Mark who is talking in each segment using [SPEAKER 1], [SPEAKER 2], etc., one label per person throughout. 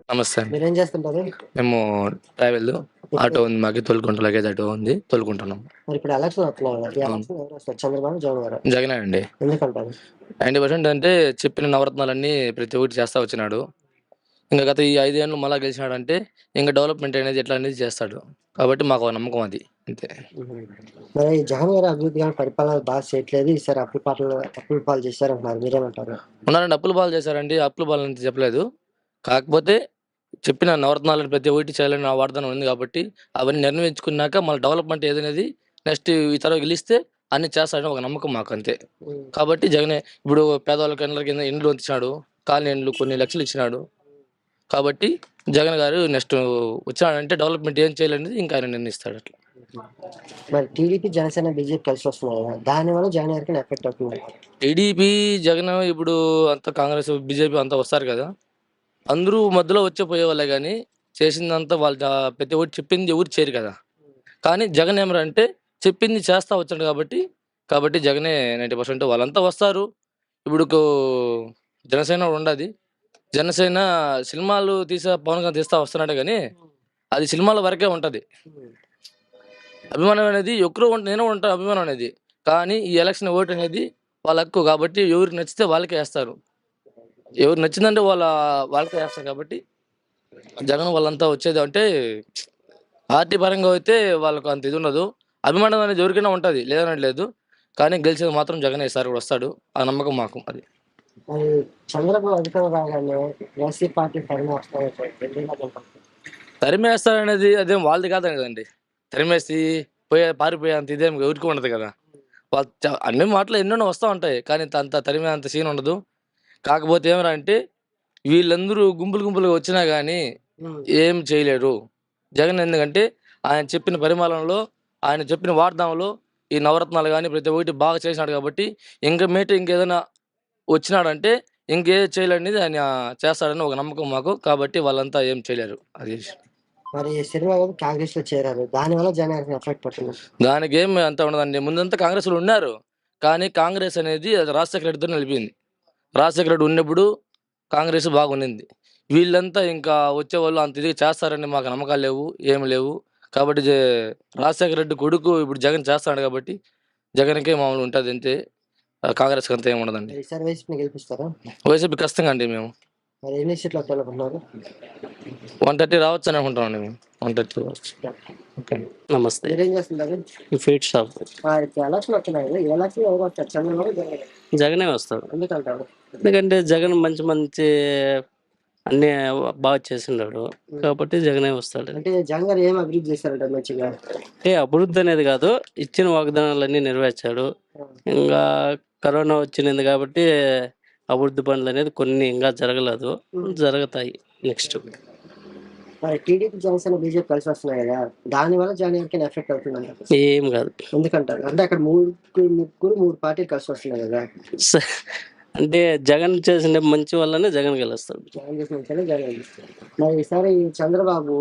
[SPEAKER 1] నమస్తే అండి.
[SPEAKER 2] మీరేం చేస్తుంటారు?
[SPEAKER 1] మేము ట్రావెల్
[SPEAKER 2] ఇప్పుడు
[SPEAKER 1] ఆటో ఉంది మాకు. తోలుకుంటాం, లగేజ్ ఆటో ఉంది, తోలుకుంటున్నాం.
[SPEAKER 2] మరి ఇప్పుడు ఎలక్షన్ వస్తున్నాయి కదా! ఈ
[SPEAKER 1] అవును.
[SPEAKER 2] ఎలక్షన్ ఎవరు వస్తారు? చంద్రబాబు, జగన్ గారా?
[SPEAKER 1] జగనే అండి.
[SPEAKER 2] ఎందుకంటారు?
[SPEAKER 1] 90% అంటే చెప్పిన నవరత్నాలన్నీ ప్రతి ఒక్కటి చేస్తా వచ్చినాడు. ఇంకా గత ఈ 5 ఏళ్ళు మళ్ళా గెలిచినాడంటే ఇంకా డెవలప్మెంట్ అనేది ఎట్లా అనేది చేస్తాడు. కాబట్టి మాకు నమ్మకం అది అంతే.
[SPEAKER 2] హుహు. మరి జగన్ గారు అభివృద్ధి గాని పరిపాలన బాగా చేయట్లేదు. ఈసారి అప్పుల పాలు చేశారంటున్నారు. మీరేమంటారు?
[SPEAKER 1] ఉన్నారండి, అప్పుల పాలు చేశారండి. అప్పుల పాలు అని చెప్పలేదు. కాకపోతే చెప్పిన నవరత్నాలను ప్రతి ఒక్కటి చేయాలని నా వాగ్దానం ఉంది కాబట్టి అవన్నీ నిర్ణయించుకున్నాక మళ్ళీ డెవలప్మెంట్ ఏదనేది నెక్స్ట్ ఈ తరం గెలిస్తే అన్ని చేస్తాడని ఒక నమ్మకం మాకు అంతే.
[SPEAKER 2] హ్మ్.
[SPEAKER 1] కాబట్టి జగనే ఇప్పుడు పేదవాళ్ళకి ఇండ్ల కింద ఇండ్లు ఇచ్చినాడు, కాలనీ ఇండ్లు కొన్ని లక్షలు ఇచ్చినాడు. కాబట్టి జగన్ గారు నెక్స్ట్ వచ్చినాడంటే డెవలప్మెంట్ ఏం చేయాలనేది ఇంకా ఆయన నిర్ణయిస్తాడు అట్లా.
[SPEAKER 2] మరి టీడీపీ, జనసేన, బీజేపీ కలిసి వస్తున్నాయి కదా! దానివల్ల జగన్ గారికి ఎఫెక్ట్ అవుతుంది.
[SPEAKER 1] టీడీపీ జగన్ ఇప్పుడు అంతా కాంగ్రెస్ బీజేపీ అంతా వస్తారు కదా, అందరూ మధ్యలో వచ్చే పోయేవాళ్ళే కానీ చేసిందంతా వాళ్ళ ప్రతి ఒక్కటి చెప్పింది ఎవరు చేయరు కదా. కానీ జగన్ ఏమరంటే చెప్పింది చేస్తా వచ్చాడు కాబట్టి జగనే 90% వాళ్ళంతా వస్తారు. ఇప్పుడు జనసేన ఉండదు. జనసేన సినిమాలు పవన్ కళ్యాణ్ తీస్తా వస్తున్నాడు కానీ అది సినిమాల వరకే ఉంటుంది. అభిమానం అనేది ఎక్కడో నేను ఉంటాను అభిమానం అనేది. కానీ ఈ ఎలక్షన్ ఓటు అనేది వాళ్ళ హక్కు కాబట్టి ఎవరికి నచ్చితే వాళ్ళకే వేస్తారు. ఎవరు నచ్చిందంటే వాళ్ళకే వేస్తారు. కాబట్టి జగన్ వాళ్ళంతా వచ్చేది అంటే పార్టీ పరంగా అయితే వాళ్ళకు అంత ఇది ఉండదు. అభిమానం అనేది ఎవరికైనా ఉంటుంది, లేదనట్లేదు లేదు. కానీ గెలిచేది మాత్రం జగన్ ఈసారి కూడా వస్తాడు, ఆ నమ్మకం మాకు అది.
[SPEAKER 2] మరి చంద్రబాబు అధికారం రాగానే వైసీపీ పార్టీ తరిమి వస్తాయి.
[SPEAKER 1] తరిమేస్తారనేది అదేం వాళ్ళది కాదు కదండి. తరిమేసి పారిపోయే అంత ఇదేం ఎవరికి ఉండదు కదా. వాళ్ళు అన్ని మాటలు ఎన్నెన్నో వస్తూ ఉంటాయి కానీ అంత తరిమే అంత సీన్ ఉండదు. కాకపోతే ఏమరా అంటే వీళ్ళందరూ గుంపులుగా వచ్చినా కానీ ఏం చేయలేరు జగన్. ఎందుకంటే ఆయన చెప్పిన పరిమాణంలో, ఆయన చెప్పిన వాగ్దానంలో ఈ నవరత్నాలు కానీ ప్రతి ఒక్కటి బాగా చేసినాడు కాబట్టి ఇంకేదైనా వచ్చినాడంటే ఇంకే చేయలేనిది ఆయన చేస్తాడని ఒక నమ్మకం మాకు. కాబట్టి వాళ్ళంతా ఏం చేయలేరు అది.
[SPEAKER 2] మరి సినిమా కాంగ్రెస్ లో చేరారు, దానివల్ల జనానికి ఎఫెక్ట్ పడుతుంది.
[SPEAKER 1] దానికి ఏం అంత ఉండదండి. ముందంతా కాంగ్రెస్లో ఉన్నారు కానీ కాంగ్రెస్ అనేది అది రాజశేఖర రెడ్డితో నిలిపింది. రాజశేఖర రెడ్డి ఉన్నప్పుడు కాంగ్రెస్ బాగుండింది. వీళ్ళంతా ఇంకా వచ్చేవాళ్ళు అంత ఇది చేస్తారని మాకు నమ్మకాలు లేవు, ఏమి లేవు. కాబట్టి రాజశేఖర రెడ్డి కొడుకు ఇప్పుడు జగన్ చేస్తాడు కాబట్టి జగన్కే మామూలు ఉంటుంది అంతే. కాంగ్రెస్కి అంతా ఏమి ఉండదండి.
[SPEAKER 2] ఈసారి వైసీపీని గెలిపిస్తారా?
[SPEAKER 1] వైసీపీ ఖచ్చితంగా అండి. మేము
[SPEAKER 2] మరి ఎన్ని సీట్లు వస్తాయనుకుంటున్నారు?
[SPEAKER 1] 130 రావచ్చు అని అనుకుంటామండి. మేము 130 రావచ్చు. ఓకే, నమస్తే.
[SPEAKER 2] మీరేం చేస్తుంటారు?
[SPEAKER 1] Feed shop.
[SPEAKER 2] ఎలక్షన్ వస్తున్నాయి, ఎలక్షన్ ఎవరు వస్తారు? చంద్రబాబు,
[SPEAKER 1] జగనే వస్తాడు.
[SPEAKER 2] ఎందుకంటారు?
[SPEAKER 1] ఎందుకంటే జగన్ మంచి అన్ని బాగా చేసిండాడు కాబట్టి జగనే వస్తాడు.
[SPEAKER 2] అంటే జగన్ గారు ఏం అభివృద్ధి చేశారంట మంచిగా?
[SPEAKER 1] అంటే అభివృద్ధి అనేది కాదు, ఇచ్చిన వాగ్దానాలన్నీ నెరవేర్చాడు. ఇంకా కరోనా వచ్చింది కాబట్టి అభివృద్ధి పనులు అనేది కొన్ని ఇంకా జరగలేదు, జరుగుతాయి నెక్స్ట్.
[SPEAKER 2] మరి టీడీపీ, జనసేన, బీజేపీ కలిసి వస్తున్నాయి కదా, దానివల్ల జగన్ గారికి ఎఫెక్ట్ అవుతుందంట?
[SPEAKER 1] ఏం కాదు.
[SPEAKER 2] ఎందుకంటారు? అంటే అక్కడ మూడు పార్టీలు కలిసి వస్తున్నాయి కదా.
[SPEAKER 1] అంటే జగన్ చేసిన మంచి వల్లనే జగన్ గెలుస్తాడు.
[SPEAKER 2] జగన్ చేసిన మంచి జగన్ గెలుస్తాడు. మరి ఈసారి చంద్రబాబు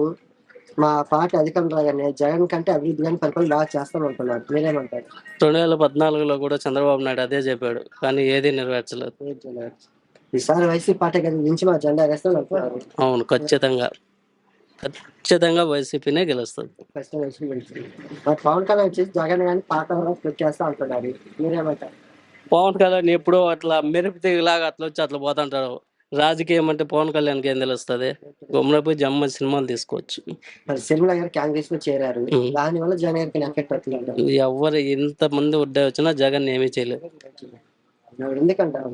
[SPEAKER 2] మా పార్టీ అధికారం రాగానే జగన్ కంటే అభివృద్ధి కానీ పరిపాలన బాగా చేస్తామంటున్నారు. మీరేమంటారు?
[SPEAKER 1] 2014లో కూడా చంద్రబాబు నాయుడు అదే చెప్పాడు కానీ ఏది నెరవేర్చలేదు.
[SPEAKER 2] ఈసారి వైసీపీ పార్టీ నుంచి మా జెండా వేస్తాం అంటున్నారు.
[SPEAKER 1] అవును, ఖచ్చితంగా వైసీపీనే గెలుస్తుంది.
[SPEAKER 2] మరి పవన్ కళ్యాణ్ వచ్చేసి జగన్ కానీ పాత చేస్తా అంటున్నారు. మీరేమంటారు?
[SPEAKER 1] పవన్ కళ్యాణ్ ఎప్పుడో అట్లా మెరుపు తీగలాగా అట్లా వచ్చి అట్లా పోతుంటారు. రాజకీయం అంటే పవన్ కళ్యాణ్కి ఏం తెలుస్తుంది? గుమ్మడిపోయి జమ్మ సినిమాలు తీసుకోవచ్చు.
[SPEAKER 2] మరి సినిమా గారు కాంగ్రెస్ లో చేరారు, దానివల్ల జగన్ గారికి ఎఫెక్ట్ అవుతుంది.
[SPEAKER 1] ఎవరు ఇంతమంది వచ్చినా జగన్ ఏమీ చేయలేదు.
[SPEAKER 2] ఎందుకంటారు?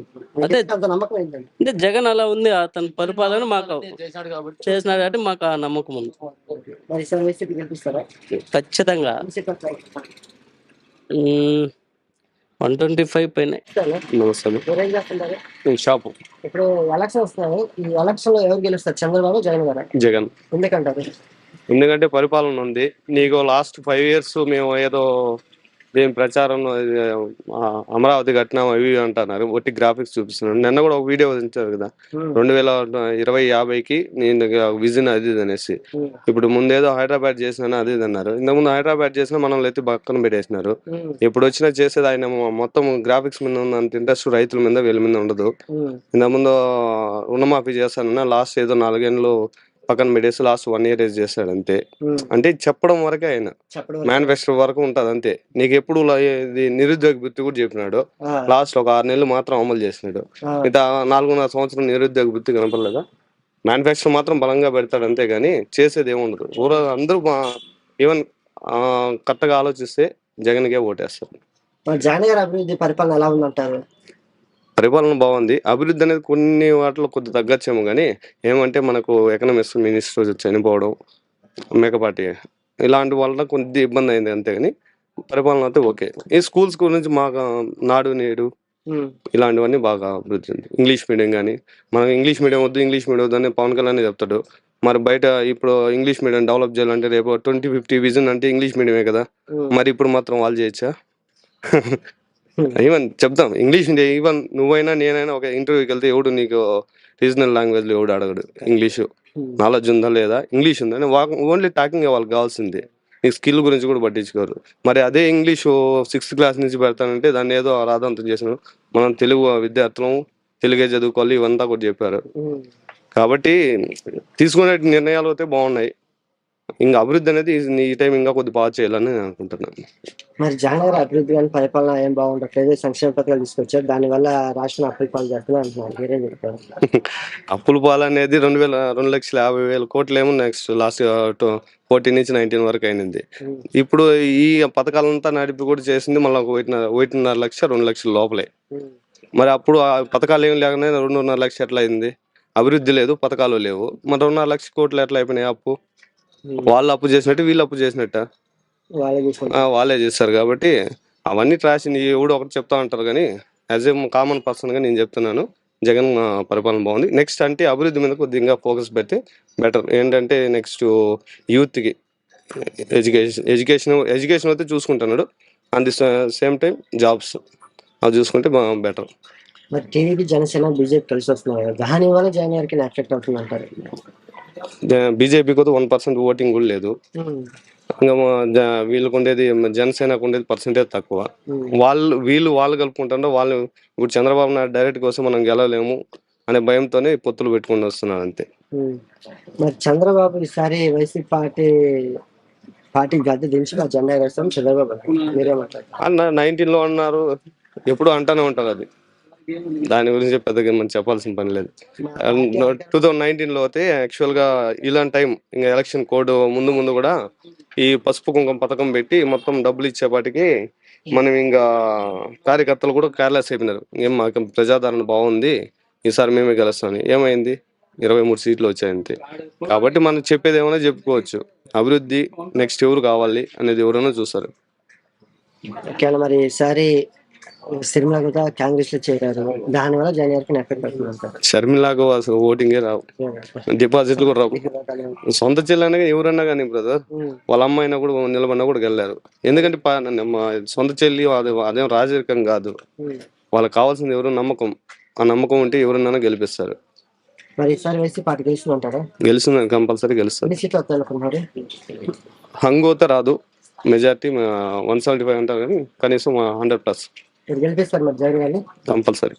[SPEAKER 1] అదే
[SPEAKER 2] అంత నమ్మకం ఏంటంటే
[SPEAKER 1] అంటే జగన్ అలా ఉంది, అతని పరిపాలన మాకు చేసినాడు కాబట్టి మాకు ఆ నమ్మకం ఉంది.
[SPEAKER 2] మరి ఈసారి వైసీపీ గెలిపిస్తారా?
[SPEAKER 1] ఖచ్చితంగా 125 పైన. షాపు.
[SPEAKER 2] ఇప్పుడు ఎలక్షన్ వస్తున్నాయి, ఈ ఎలక్షన్ లో ఎవరు గెలుస్తారు? చంద్రబాబు, జగన్ గారు?
[SPEAKER 1] జగన్.
[SPEAKER 2] ఎందుకంటారు?
[SPEAKER 1] ఎందుకంటే పరిపాలన ఉంది. నీకు లాస్ట్ 5 years మేము ఏదో
[SPEAKER 3] దీని ప్రచారం ఇది, అమరావతి కట్టినాం అవి ఇవి అంటున్నారు. ఒట్టి గ్రాఫిక్స్ చూపిస్తున్నారు. నిన్న కూడా ఒక వీడియో ఇచ్చారు కదా, 2020-50కి నేను విజన్ అది ఇది అనేసి. ఇప్పుడు ముందేదో హైదరాబాద్ చేసినా అది ఇది అన్నారు. ఇంతకుముందు హైదరాబాద్ చేసినా మనల్ని ఎత్తి పక్కన పెట్టేసినారు. ఇప్పుడు వచ్చినా చేసేది ఆయన మొత్తం గ్రాఫిక్స్ మీద ఉన్నంత ఇంట్రెస్ట్ రైతుల మీద వీళ్ళ మీద ఉండదు. ఇంతకుముందు రుణమాఫీ చేస్తానన్నా లాస్ట్ ఏదో 4 ఏళ్ళు పక్కన పెట్టేసి లాస్ట్ 1 year చేస్తాడు అంతే. అంటే చెప్పడం వరకే ఆయన మేనిఫెస్టో వరకు ఉంటది అంతే. నీకు ఎప్పుడు ఇది నిరుద్యోగ వృత్తి కూడా చెప్పినాడు. లాస్ట్ ఒక 6 నెలలు మాత్రం అమలు చేసినాడు. మిగతా 4.5 సంవత్సరం నిరుద్యోగ వృత్తి కనపడలేదా? మేనిఫెస్టో మాత్రం బలంగా పెడతాడు అంతే గానీ చేసేది ఏముండదు. అందరూ ఈవెన్ కరెక్ట్గా ఆలోచిస్తే జగన్కే ఓటేస్తారు.
[SPEAKER 2] జగన్ గారి అభివృద్ధి పరిపాలన ఎలా ఉందంటారు?
[SPEAKER 3] పరిపాలన బాగుంది. అభివృద్ధి అనేది కొన్ని వాటిలో కొద్ది తగ్గచ్చేమో కానీ, ఏమంటే మనకు ఎకనామిక్స్ మినిస్టర్ చనిపోవడం, మేకపాటి ఇలాంటి వల్ల కొద్ది ఇబ్బంది అయింది అంతేగాని పరిపాలన అయితే ఓకే. ఈ స్కూల్స్ గురించి మాకు నాడు నేడు ఇలాంటివన్నీ బాగా అభివృద్ధి ఉంది. ఇంగ్లీష్ మీడియం కానీ, మనకు ఇంగ్లీష్ మీడియం వద్దు ఇంగ్లీష్ మీడియం వద్దు అని పవన్ కళ్యాణ్ చెప్తాడు. మరి బయట ఇప్పుడు ఇంగ్లీష్ మీడియం డెవలప్ చేయాలంటే రేపు 2050 విజన్ అంటే ఇంగ్లీష్ మీడియమే కదా. మరి ఇప్పుడు మాత్రం వాళ్ళు చేయొచ్చా? ఈవెన్ చెప్తాం ఇంగ్లీష్ ఈవెన్ నువ్వైనా నేనైనా ఒక ఇంటర్వ్యూకి వెళ్తే ఎవడు నీకు రీజనల్ లాంగ్వేజ్ లో ఎవడు అడగడు. ఇంగ్లీషు నాలెడ్జ్ ఉందా లేదా, ఇంగ్లీష్ ఉందా, ఓన్లీ టాకింగ్ వాళ్ళకి కావాల్సింది. నీకు స్కిల్ గురించి కూడా పట్టించుకోరు. మరి అదే ఇంగ్లీషు 6th క్లాస్ నుంచి పెడతానంటే దాన్ని ఏదో రాదంతం చేసిన మనం తెలుగు విద్యార్థులం తెలుగే చదువుకోవాలి ఇవంతా కూడా చెప్పారు. కాబట్టి తీసుకునే నిర్ణయాలు అయితే బాగున్నాయి. ఇంకా అభివృద్ధి అనేది ఈ టైం ఇంకా కొద్ది బాగా చేయాలని నేను అనుకుంటున్నాను.
[SPEAKER 2] మరి జగన్ గారి అభివృద్ధి కానీ పరిపాలన ఏం బాగుండట్లేదు, సంక్షేమ పథకాలు తీసుకొచ్చారు, దానివల్ల రాష్ట్రం అప్పులు పాలు చేస్తున్నారు అంటున్నారు. మీరేం చెప్తారు?
[SPEAKER 3] అప్పుల పాలు అనేది 2,50,000 కోట్లేమో నెక్స్ట్ లాస్ట్ 14 నుంచి 19 వరకు అయినది. ఇప్పుడు ఈ పథకాలంతా నడిపి కూడా చేసింది మళ్ళీ 1.5 లక్ష 2 లక్షల లోపలే. మరి అప్పుడు ఆ పథకాలు ఏమి లేకనే 2.5 లక్షలు ఎట్లా అయింది? అభివృద్ధి లేదు, పథకాలు లేవు, మరి 2.5 లక్షల కోట్లు ఎట్లా అయిపోయినాయి అప్పు? వాళ్ళు అప్పు చేసినట్టు వీళ్ళు అప్పు చేసినట్ట వాళ్ళే చేస్తారు. కాబట్టి అవన్నీ ట్రాష్. ఎవడు ఒకటి చెప్తా ఉంటారు కానీ యాజ్ ఏ కామన్ పర్సన్ గా నేను చెప్తున్నాను జగన్ పరిపాలన బాగుంది. నెక్స్ట్ అంటే అభివృద్ధి మీద కొద్దిగా ఫోకస్ పెడితే బెటర్. ఏంటంటే నెక్స్ట్ యూత్కి ఎడ్యుకేషన్ అయితే చూసుకుంటున్నాడు. At the same time jobs అవి చూసుకుంటే బెటర్.
[SPEAKER 2] మరి టీడీపీ జనసేన బీజేపీ కలిసి వస్తున్నారు, దాని వల్ల జగన్ గారికి ఎఫెక్ట్ అవుతుంది అంటారు?
[SPEAKER 3] బీజేపీకి 1% ఓటింగ్ కూడా లేదు. ఇంకా వీళ్ళకు ఉండేది జనసేనకు ఉండేది పర్సెంటేజ్ తక్కువ. వాళ్ళు కలుపుకుంటారో వాళ్ళు ఇప్పుడు చంద్రబాబు నాయుడు డైరెక్ట్ కోసం మనం గెలవలేము అనే భయంతోనే పొత్తులు పెట్టుకుని వస్తున్నారు అంతే.
[SPEAKER 2] మరి చంద్రబాబు ఈసారి వైసీపీ పార్టీ గద్దె దించి మా జెండా వేస్తాం చంద్రబాబు మీరేమంటారు?
[SPEAKER 3] 19లో అన్నారు, ఎప్పుడు అంటానే ఉంటారు. అది దాని గురించి పెద్దగా మనం చెప్పాల్సిన పని లేదు. 2019లో అయితే యాక్చువల్ గా ఇలాంటి టైం ఇంకా ఎలక్షన్ కోడ్ ముందు కూడా ఈ పసుపు కుంకుమ పథకం పెట్టి మొత్తం డబ్బులు ఇచ్చేపాటికి మనం ఇంకా కార్యకర్తలు కూడా కేర్లెస్ అయిపోయినారు. ఏం మాకు ప్రజాదరణ బాగుంది ఈసారి మేమే గెలుస్తామని. ఏమైంది? 23 సీట్లు వచ్చాయంతే. కాబట్టి మనం చెప్పేది ఏమైనా చెప్పుకోవచ్చు. అభివృద్ధి నెక్స్ట్ ఎవరు కావాలి అనేది ఎవరైనా చూస్తారు.
[SPEAKER 2] మరి ఈసారి షర్మిల కూడా కాంగ్రెస్ లో చేరారు, దానివల్ల జగన్ గారికి ఎఫెక్ట్ అవుతుంది.
[SPEAKER 3] షర్మిలకు అసలు ఓటింగే రావు, డిపాజిట్లు కూడా రావు. సొంత చెల్లెనగా ఎవరన్నా కానీ బ్రదర్ వాళ్ళ అమ్మ అయినా కూడా నిలబడినా కూడా వెళ్ళారు. ఎందుకంటే సొంత చెల్లి అదేం రాజకీయం కాదు. వాళ్ళకి కావాల్సింది ఎవరు? నమ్మకం. ఆ నమ్మకం ఉంటే ఎవరన్నా గెలిపిస్తారు.
[SPEAKER 2] మరి ఈసారి వైసీపీ పార్టీ గెలుస్తుందంటారా?
[SPEAKER 3] గెలుస్తుంది, కంపల్సరీ గెలుస్తుంది. హంగోత రాదు, మెజార్టీ 175 అంటారు కానీ కనీసం 100+
[SPEAKER 2] గెలిపిస్తారు మరి జగన్ గారిని
[SPEAKER 3] కంపల్సరీ.